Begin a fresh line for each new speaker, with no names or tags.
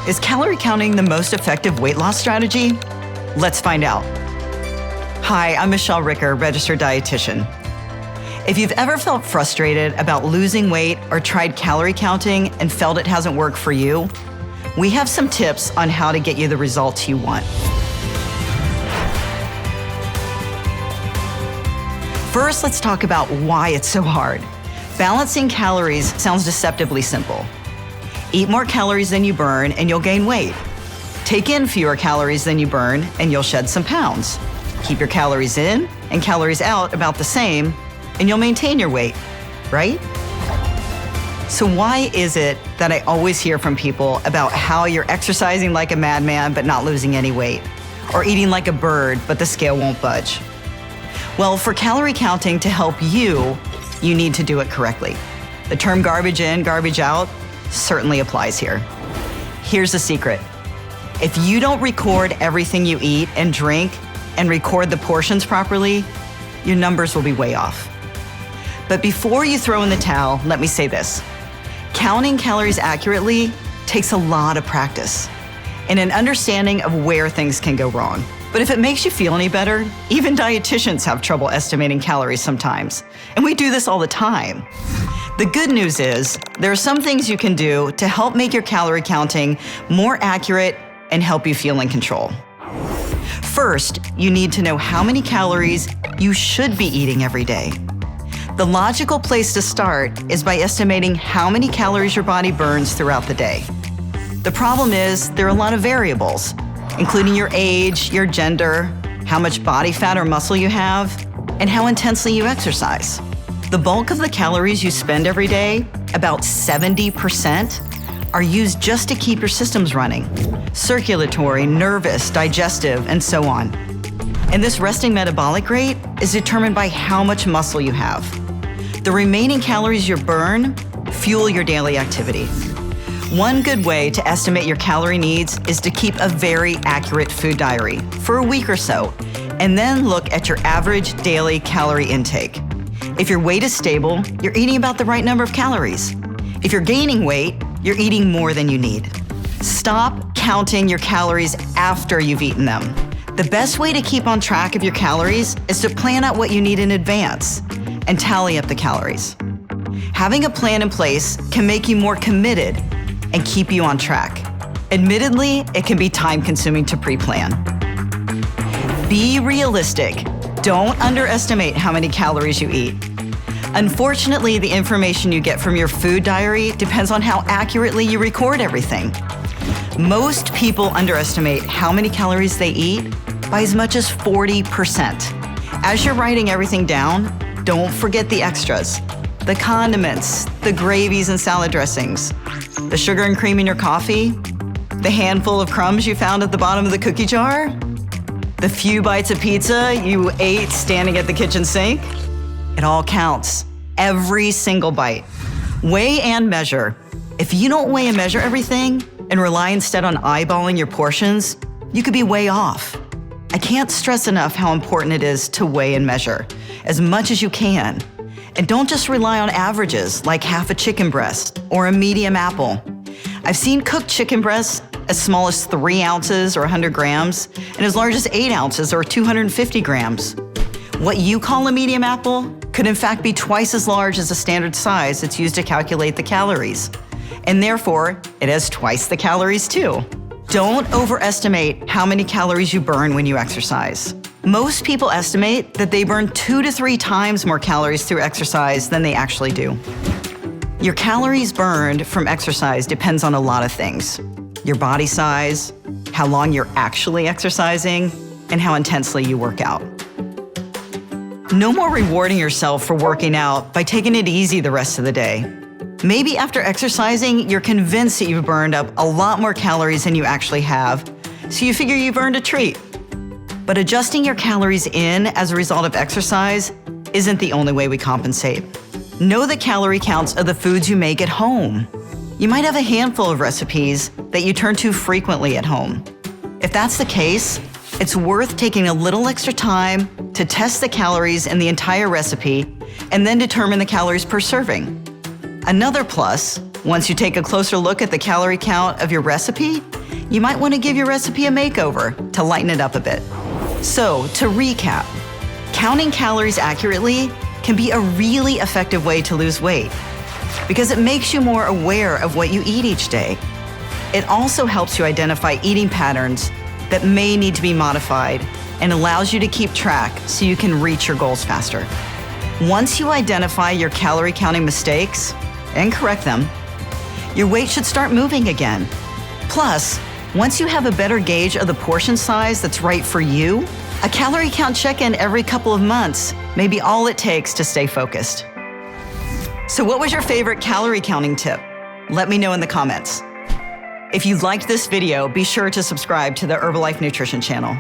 Is calorie counting the most effective weight loss strategy? Let's find out. Hi, I'm Michelle Ricker, registered dietitian. If you've ever felt frustrated about losing weight or tried calorie counting and felt it hasn't worked for you, we have some tips on how to get you the results you want. First, let's talk about why it's so hard. Balancing calories sounds deceptively simple. Eat more calories than you burn and you'll gain weight. Take in fewer calories than you burn and you'll shed some pounds. Keep your calories in and calories out about the same and you'll maintain your weight, right? So why is it that I always hear from people about how you're exercising like a madman but not losing any weight, or eating like a bird but the scale won't budge? Well, for calorie counting to help you need to do it correctly. The term garbage in, garbage out certainly applies here. Here's the secret. If you don't record everything you eat and drink and record the portions properly, your numbers will be way off. But before you throw in the towel, let me say this. Counting calories accurately takes a lot of practice and an understanding of where things can go wrong. But if it makes you feel any better, even dietitians have trouble estimating calories sometimes. And we do this all the time. The good news is there are some things you can do to help make your calorie counting more accurate and help you feel in control. First, you need to know how many calories you should be eating every day. The logical place to start is by estimating how many calories your body burns throughout the day. The problem is there are a lot of variables, including your age, your gender, how much body fat or muscle you have, and how intensely you exercise. The bulk of the calories you spend every day, about 70%, are used just to keep your systems running. Circulatory, nervous, digestive, and so on. And this resting metabolic rate is determined by how much muscle you have. The remaining calories you burn fuel your daily activity. One good way to estimate your calorie needs is to keep a very accurate food diary for a week or so, and then look at your average daily calorie intake. If your weight is stable, you're eating about the right number of calories. If you're gaining weight, you're eating more than you need. Stop counting your calories after you've eaten them. The best way to keep on track of your calories is to plan out what you need in advance and tally up the calories. Having a plan in place can make you more committed and keep you on track. Admittedly, it can be time-consuming to pre-plan. Be realistic. Don't underestimate how many calories you eat. Unfortunately, the information you get from your food diary depends on how accurately you record everything. Most people underestimate how many calories they eat by as much as 40%. As you're writing everything down, don't forget the extras. The condiments, the gravies and salad dressings, the sugar and cream in your coffee, the handful of crumbs you found at the bottom of the cookie jar, the few bites of pizza you ate standing at the kitchen sink. It all counts, every single bite. Weigh and measure. If you don't weigh and measure everything and rely instead on eyeballing your portions, you could be way off. I can't stress enough how important it is to weigh and measure as much as you can. And don't just rely on averages like half a chicken breast or a medium apple. I've seen cooked chicken breasts as small as 3 ounces or 100 grams and as large as 8 ounces or 250 grams. What you call a medium apple could in fact be twice as large as the standard size that's used to calculate the calories. And therefore, it has twice the calories too. Don't overestimate how many calories you burn when you exercise. Most people estimate that they burn 2 to 3 times more calories through exercise than they actually do. Your calories burned from exercise depends on a lot of things. Your body size, how long you're actually exercising, and how intensely you work out. No more rewarding yourself for working out by taking it easy the rest of the day. Maybe after exercising, you're convinced that you've burned up a lot more calories than you actually have, so you figure you've earned a treat. But adjusting your calories in as a result of exercise isn't the only way we compensate. Know the calorie counts of the foods you make at home. You might have a handful of recipes that you turn to frequently at home. If that's the case, it's worth taking a little extra time to test the calories in the entire recipe and then determine the calories per serving. Another plus, once you take a closer look at the calorie count of your recipe, you might want to give your recipe a makeover to lighten it up a bit. So, to recap, counting calories accurately can be a really effective way to lose weight because it makes you more aware of what you eat each day. It also helps you identify eating patterns that may need to be modified and allows you to keep track so you can reach your goals faster. Once you identify your calorie counting mistakes and correct them, your weight should start moving again. Plus, once you have a better gauge of the portion size that's right for you, a calorie count check-in every couple of months may be all it takes to stay focused. So what was your favorite calorie counting tip? Let me know in the comments. If you liked this video, be sure to subscribe to the Herbalife Nutrition channel.